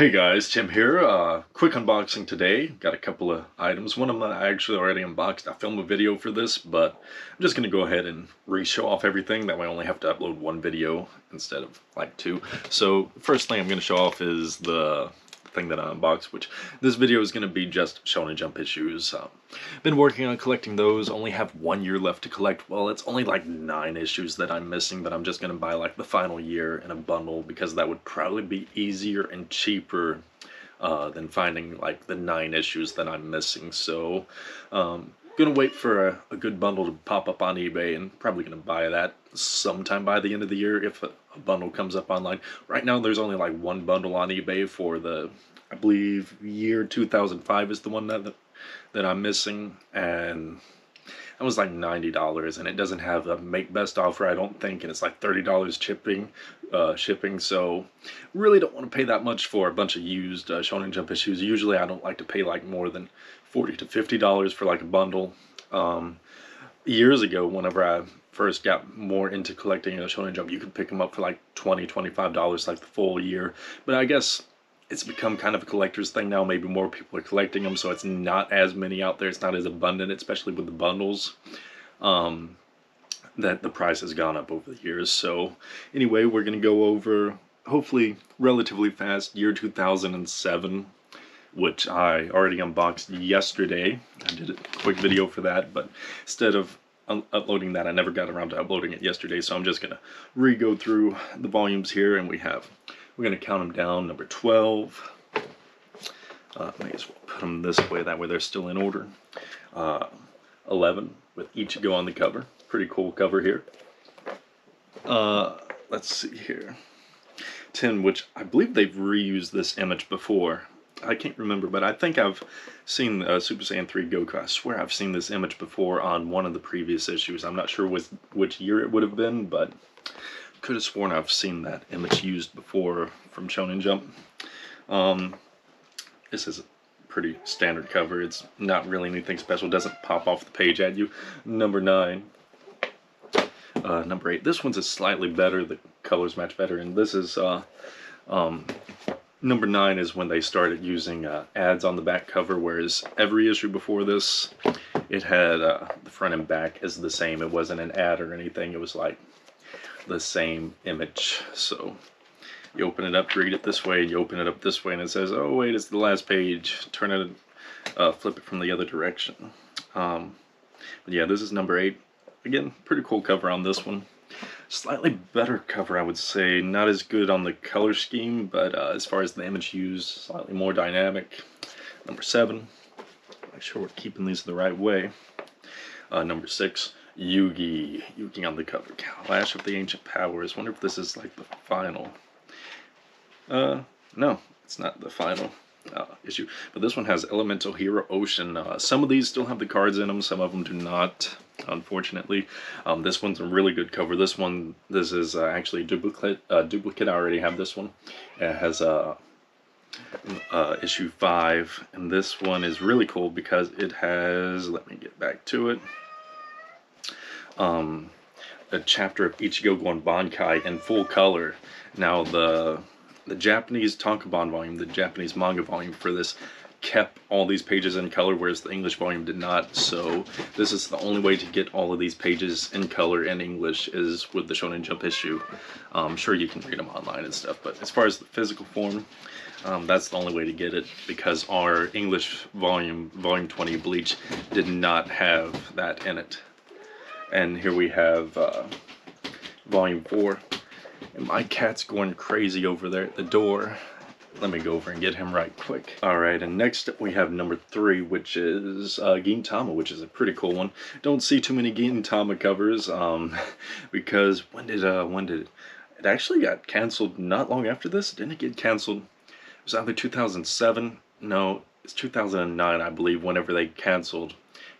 Hey guys, Tim here. Quick unboxing today. Got a couple of items. One of them I actually already unboxed. I filmed a video for this, but I'm just going to go ahead and re-show off everything. That way I only have to upload one video instead of like two. So first thing I'm going to show off is the thing that I unboxed, which this video is going to be just Shonen Jump issues. Been working on collecting those. Only have 1 year left to collect. Well, it's only like 9 issues that I'm missing, but I'm just going to buy like the final year in a bundle because that would probably be easier and cheaper than finding like the 9 issues that I'm missing. So gonna wait for a good bundle to pop up on eBay, and probably gonna buy that sometime by the end of the year if a bundle comes up online. Right now there's only like one bundle on eBay for the, I believe, year 2005 is the one that I'm missing, and that was like $90, and it doesn't have a make best offer, I don't think, and it's like $30 shipping. So really don't want to pay that much for a bunch of used Shonen Jump issues. Usually I don't like to pay like more than $40 to $50 for like a bundle. Years ago, whenever I first got more into collecting Shonen Jump, you could pick them up for like $20, $25 like the full year. But I guess it's become kind of a collector's thing now. Maybe more people are collecting them, so it's not as many out there. It's not as abundant, especially with the bundles. That the price has gone up over the years. So anyway, we're going to go over, hopefully relatively fast, year 2007, which I already unboxed yesterday. I did a quick video for that, but instead of uploading that, I never got around to uploading it yesterday, so I'm just going to re-go through the volumes here, and we're going to count them down. Number 12, may as well put them this way, that way they're still in order. 11, with Ichigo on the cover. Pretty cool cover here. Let's see here. 10, which I believe they've reused this image before. I can't remember, but I think I've seen Super Saiyan 3 Goku. I swear I've seen this image before on one of the previous issues. I'm not sure which year it would have been, but could have sworn I've seen that image used before from Shonen Jump. This is a pretty standard cover. It's not really anything special. Doesn't pop off the page at you. Number 9. Number 8. This one's is slightly better. The colors match better, and this is number 9 is when they started using ads on the back cover, whereas every issue before this, it had the front and back is the same. It wasn't an ad or anything. It was like the same image. So you open it up, read it this way, and you open it up this way, and it says, oh wait, it's the last page. Turn it, flip it from the other direction. But yeah, this is number 8. Again, pretty cool cover on this one. Slightly better cover, I would say. Not as good on the color scheme, but as far as the image used, slightly more dynamic. Number 7. Make sure we're keeping these the right way. Number 6. Yugi. Yugi on the cover. Clash of the Ancient Powers. Wonder if this is like the final. No, it's not the final issue. But this one has Elemental Hero Ocean. Some of these still have the cards in them. Some of them do not, unfortunately. This one's a really good cover. This is actually a duplicate. I already have this one. It has issue 5, and this one is really cool because it has, let me get back to it, a chapter of Ichigo going Bankai in full color. Now the Japanese tankobon volume, the Japanese manga volume for this, kept all these pages in color, whereas the English volume did not. So this is the only way to get all of these pages in color in English is with the Shonen Jump issue. I'm sure you can read them online and stuff, but as far as the physical form, that's the only way to get it, because our English volume 20 Bleach, did not have that in it. And here we have volume 4. And my cat's going crazy over there at the door. Let me go over and get him right quick. Alright, and next up we have number 3, which is Gintama, which is a pretty cool one. Don't see too many Gintama covers, because when did it actually got canceled not long after this? Didn't it get canceled? It was either 2007, no, it's 2009, I believe, whenever they canceled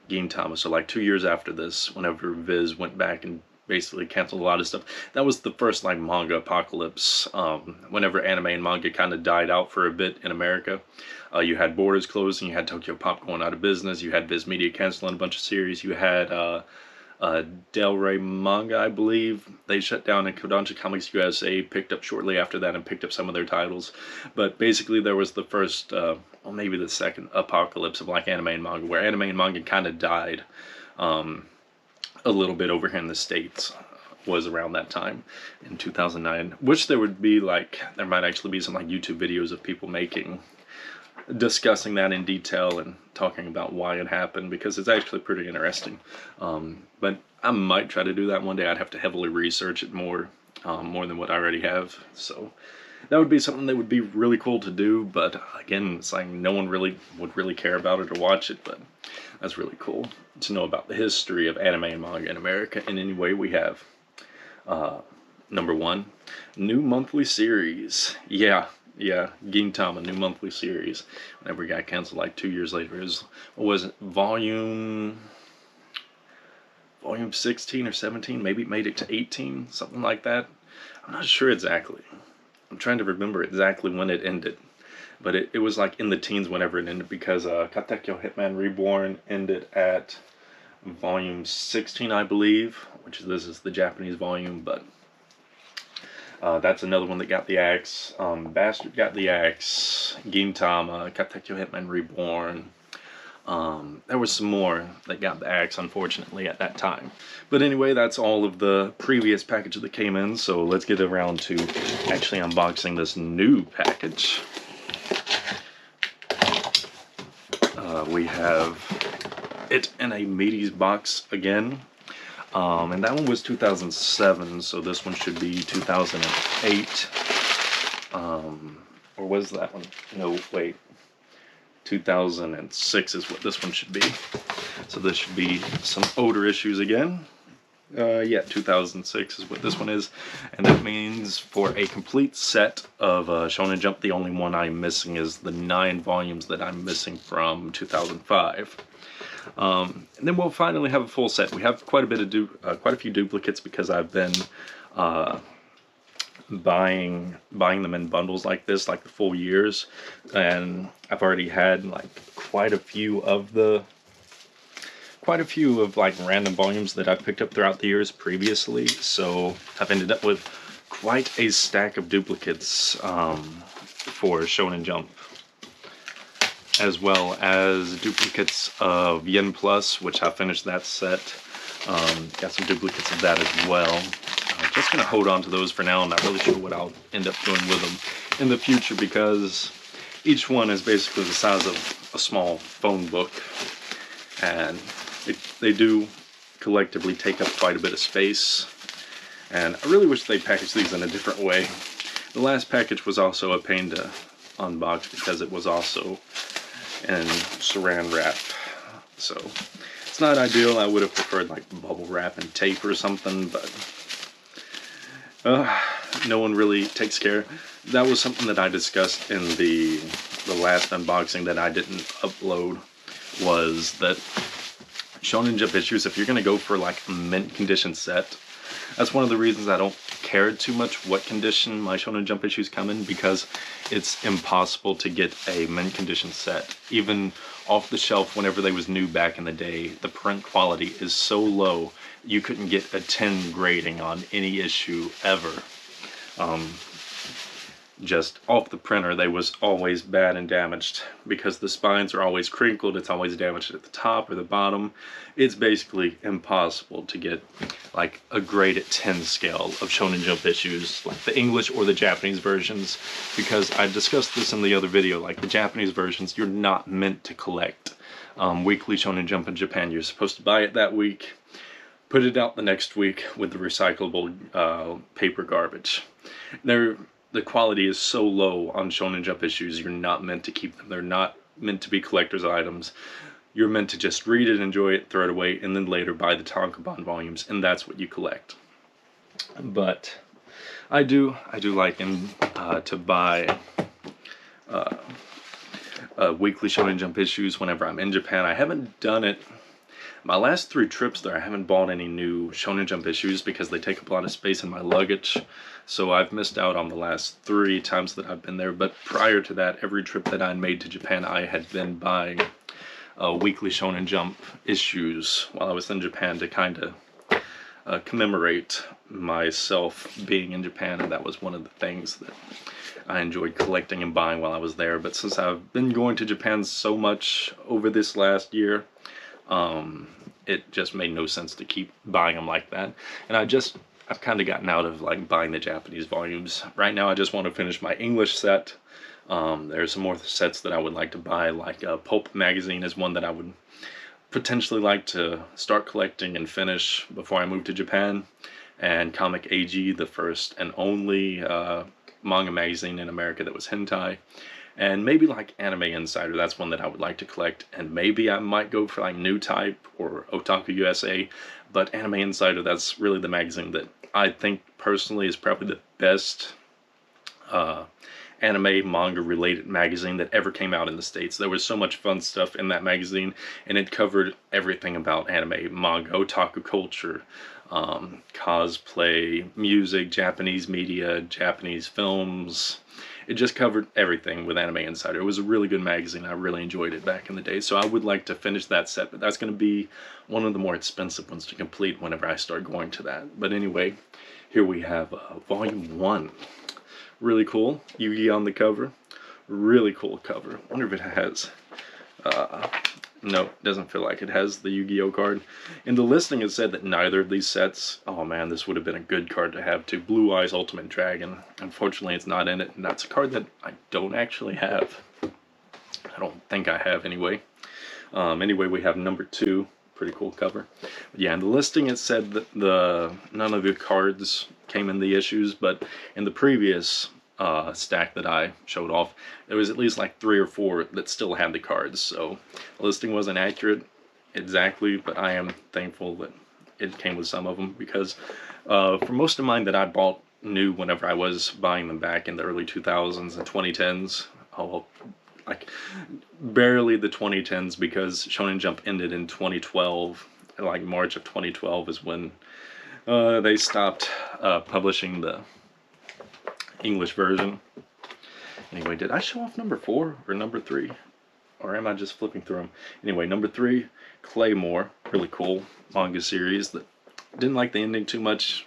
Gintama. So like 2 years after this, whenever Viz went back and basically canceled a lot of stuff. That was the first like manga apocalypse. Whenever anime and manga kind of died out for a bit in America, you had Borders closing, you had Tokyo Pop going out of business, you had Viz Media canceling a bunch of series, you had Del Rey Manga, I believe. They shut down, and Kodansha Comics USA picked up shortly after that and picked up some of their titles. But basically, there was the first, well, maybe the second apocalypse of like anime and manga, where anime and manga kind of died a little bit over here in the States. Was around that time in 2009, which there would be like, there might actually be some like YouTube videos of people discussing that in detail and talking about why it happened, because it's actually pretty interesting. But I might try to do that one day. I'd have to heavily research it more than what I already have. So that would be something that would be really cool to do. But again, it's like no one really would really care about it or watch it. But that's really cool to know about the history of anime and manga in America in any way we have. Number 1, new monthly series. Yeah, Gintama, new monthly series. Whenever it got canceled like 2 years later, it was, what was it, volume 16 or 17, maybe it made it to 18, something like that. I'm not sure exactly. I'm trying to remember exactly when it ended. But it was like in the teens whenever it ended, because Katekyo Hitman Reborn ended at volume 16, I believe, which this is the Japanese volume, but that's another one that got the axe. Bastard got the axe. Gintama, Katekyo Hitman Reborn. There was some more that got the axe, unfortunately, at that time. But anyway, that's all of the previous package that came in, so let's get around to actually unboxing this new package. We have it in a Meaties box again. And that one was 2007, so this one should be 2008. Or was that one? No, wait. 2006 is what this one should be. So this should be some older issues again. Yeah, 2006 is what this one is. And that means for a complete set of Shonen Jump, the only one I'm missing is the 9 volumes that I'm missing from 2005. And then we'll finally have a full set. We have quite a few duplicates, because I've been buying them in bundles like this, like the full years, and I've already had like quite a few of like random volumes that I've picked up throughout the years previously. So I've ended up with quite a stack of duplicates for Shonen Jump, as well as duplicates of Yen Plus, which I finished that set. Got some duplicates of that as well. I'm just going to hold on to those for now. I'm not really sure what I'll end up doing with them in the future, because each one is basically the size of a small phone book, and they do collectively take up quite a bit of space. And I really wish they packaged these in a different way. The last package was also a pain to unbox, because it was also in saran wrap, so it's not ideal. I would have preferred like bubble wrap and tape or something, but no one really takes care. That was something that I discussed in the last unboxing that I didn't upload, was that Shonen Jump issues, if you're going to go for like a mint condition set, that's one of the reasons I don't care too much what condition my Shonen Jump issues come in, because it's impossible to get a mint condition set. Even off the shelf, whenever they was new back in the day, the print quality is so low, you couldn't get a 10 grading on any issue ever. Just off the printer, they was always bad and damaged, because the spines are always crinkled. It's always damaged at the top or the bottom. It's basically impossible to get like a grade at 10 scale of Shonen Jump issues, like the English or the Japanese versions, because I discussed this in the other video. Like the Japanese versions, you're not meant to collect weekly Shonen Jump in Japan. You're supposed to buy it that week, put it out the next week with the recyclable paper garbage. The quality is so low on Shonen Jump issues, you're not meant to keep them. They're not meant to be collector's items. You're meant to just read it, enjoy it, throw it away, and then later buy the tankobon volumes, and that's what you collect. But I do like to buy weekly Shonen Jump issues whenever I'm in Japan. I haven't done it. My last 3 trips there, I haven't bought any new Shonen Jump issues, because they take up a lot of space in my luggage. So I've missed out on the last 3 times that I've been there. But prior to that, every trip that I made to Japan, I had been buying weekly Shonen Jump issues while I was in Japan, to kind of commemorate myself being in Japan, and that was one of the things that I enjoyed collecting and buying while I was there. But since I've been going to Japan so much over this last year, it just made no sense to keep buying them like that. And I've kind of gotten out of like buying the Japanese volumes. Right now I just want to finish my English set. There's some more sets that I would like to buy, like Pulp magazine is one that I would potentially like to start collecting and finish before I move to Japan. And Comic AG, the first and only manga magazine in America that was hentai. And maybe like Anime Insider, that's one that I would like to collect. And maybe I might go for like New Type or Otaku USA. But Anime Insider, that's really the magazine that I think personally is probably the best anime manga related magazine that ever came out in the States. There was so much fun stuff in that magazine, and it covered everything about anime, manga, otaku culture, cosplay, music, Japanese media, Japanese films. It just covered everything with Anime Insider. It was a really good magazine. I really enjoyed it back in the day. So I would like to finish that set, but that's going to be one of the more expensive ones to complete whenever I start going to that. But anyway, here we have Volume 1. Really cool. Yu-Gi on the cover. Really cool cover. Wonder if it has... no, it doesn't feel like it has the Yu-Gi-Oh card. In the listing it said that neither of these sets... Oh man, this would have been a good card to have too. Blue Eyes Ultimate Dragon. Unfortunately, it's not in it, and that's a card that I don't actually have. I don't think I have anyway. Anyway, we have number 2. Pretty cool cover. But yeah, in the listing it said that none of the cards came in the issues, but in the previous stack that I showed off, there was at least like 3 or 4 that still had the cards. So the listing wasn't accurate exactly, but I am thankful that it came with some of them, because for most of mine that I bought new whenever I was buying them back in the early 2000s and 2010s, like barely the 2010s, because Shonen Jump ended in 2012. Like March of 2012 is when they stopped publishing the English version. Anyway, did I show off number 4 or number 3? Or am I just flipping through them? Anyway, number 3, Claymore. Really cool manga series that didn't like the ending too much.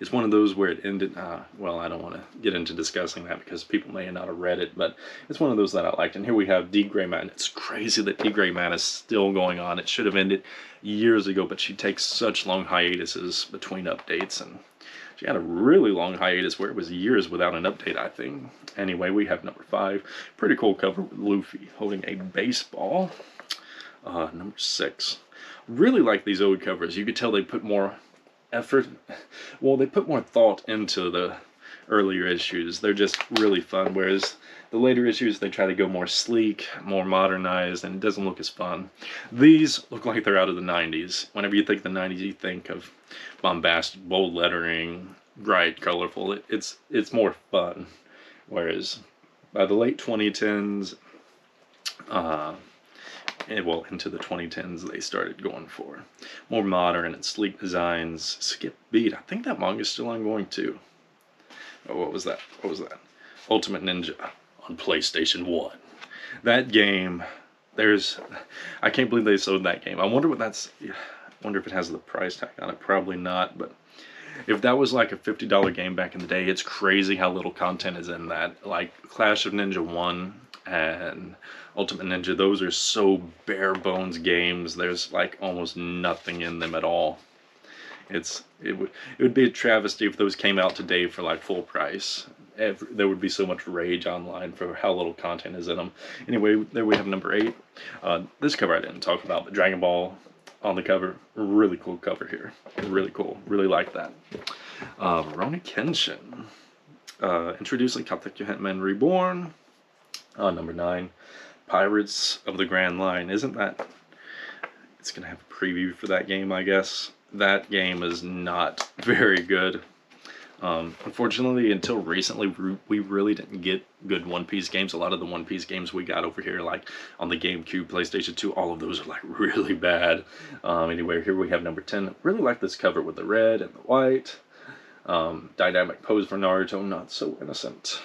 It's one of those where it ended, well, I don't want to get into discussing that because people may not have read it, but it's one of those that I liked. And here we have D. Gray Man. It's crazy that D. Gray Man is still going on. It should have ended years ago, but she takes such long hiatuses between updates, and she had a really long hiatus where it was years without an update, I think. Anyway, we have number 5. Pretty cool cover with Luffy holding a baseball. Number 6. Really like these old covers. You could tell they put more effort. Well, they put more thought into the earlier issues. They're just really fun, whereas the later issues, they try to go more sleek, more modernized, and it doesn't look as fun. These look like they're out of the 90s. Whenever you think the 90s, you think of bombastic, bold lettering, bright, colorful. It's more fun. Whereas by the late 2010s, well, into the 2010s, they started going for more modern and sleek designs. Skip Beat. I think that manga's still ongoing too. Oh, what was that? What was that? Ultimate Ninja on PlayStation 1. That game, I can't believe they sold that game. I wonder what that's, I wonder if it has the price tag on it. Probably not, but if that was like a $50 game back in the day, it's crazy how little content is in that. Like Clash of Ninja 1 and Ultimate Ninja, those are so bare bones games. There's like almost nothing in them at all. It would be a travesty if those came out today for like full price. There would be so much rage online for how little content is in them. Anyway, there we have number 8. This cover I didn't talk about, but Dragon Ball on the cover. Really cool cover here. Really cool. Really like that. Rurouni Kenshin. Introducing Katekyo Hitman Reborn. Number 9. Pirates of the Grand Line. Isn't that... It's going to have a preview for that game, I guess. That game is not very good. Unfortunately, until recently, we really didn't get good One Piece games. A lot of the One Piece games we got over here, like on the GameCube, PlayStation 2, all of those are like really bad. Anyway, here we have number 10. Really like this cover with the red and the white. Dynamic pose for Naruto, not so innocent.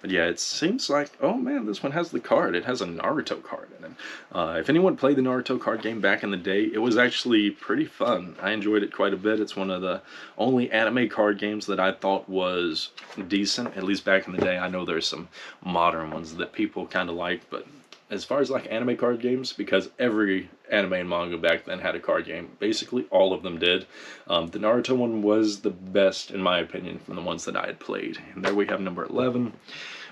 But yeah, it seems like, oh man, this one has the card. It has a Naruto card in it. If anyone played the Naruto card game back in the day, it was actually pretty fun. I enjoyed it quite a bit. It's one of the only anime card games that I thought was decent, at least back in the day. I know there's some modern ones that people kind of like, but as far as like anime card games, because every anime and manga back then had a card game, basically all of them did. The Naruto one was the best, in my opinion, from the ones that I had played. And there we have number 11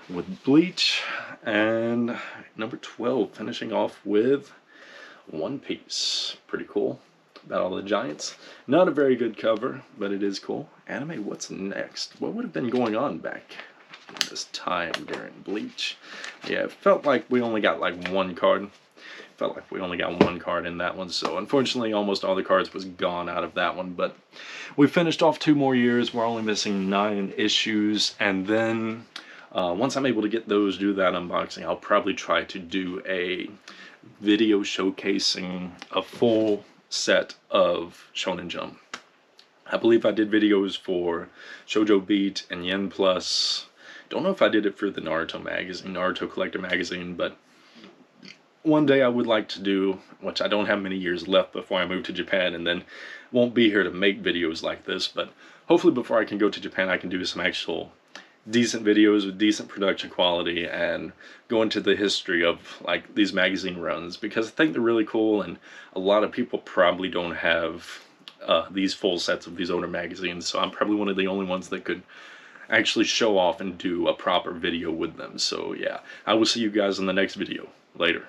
with Bleach, and number 12 finishing off with One Piece. Pretty cool. Battle of the Giants. Not a very good cover, but it is cool. Anime, what's next? What would have been going on back this time during Bleach? Yeah, it felt like we only got like one card. Felt like we only got one card in that one, so unfortunately almost all the cards was gone out of that one. But we finished off 2 more years. We're only missing 9 issues, and then once I'm able to get those, do that unboxing, I'll probably try to do a video showcasing a full set of Shonen Jump. I believe I did videos for Shoujo Beat and Yen Plus. Don't know if I did it for the Naruto magazine, Naruto Collector magazine, but one day I would like to do, which I don't have many years left before I move to Japan, and then won't be here to make videos like this, but hopefully before I can go to Japan I can do some actual decent videos with decent production quality and go into the history of like these magazine runs, because I think they're really cool, and a lot of people probably don't have these full sets of these older magazines, so I'm probably one of the only ones that could actually show off and do a proper video with them. So yeah, I will see you guys in the next video. Later.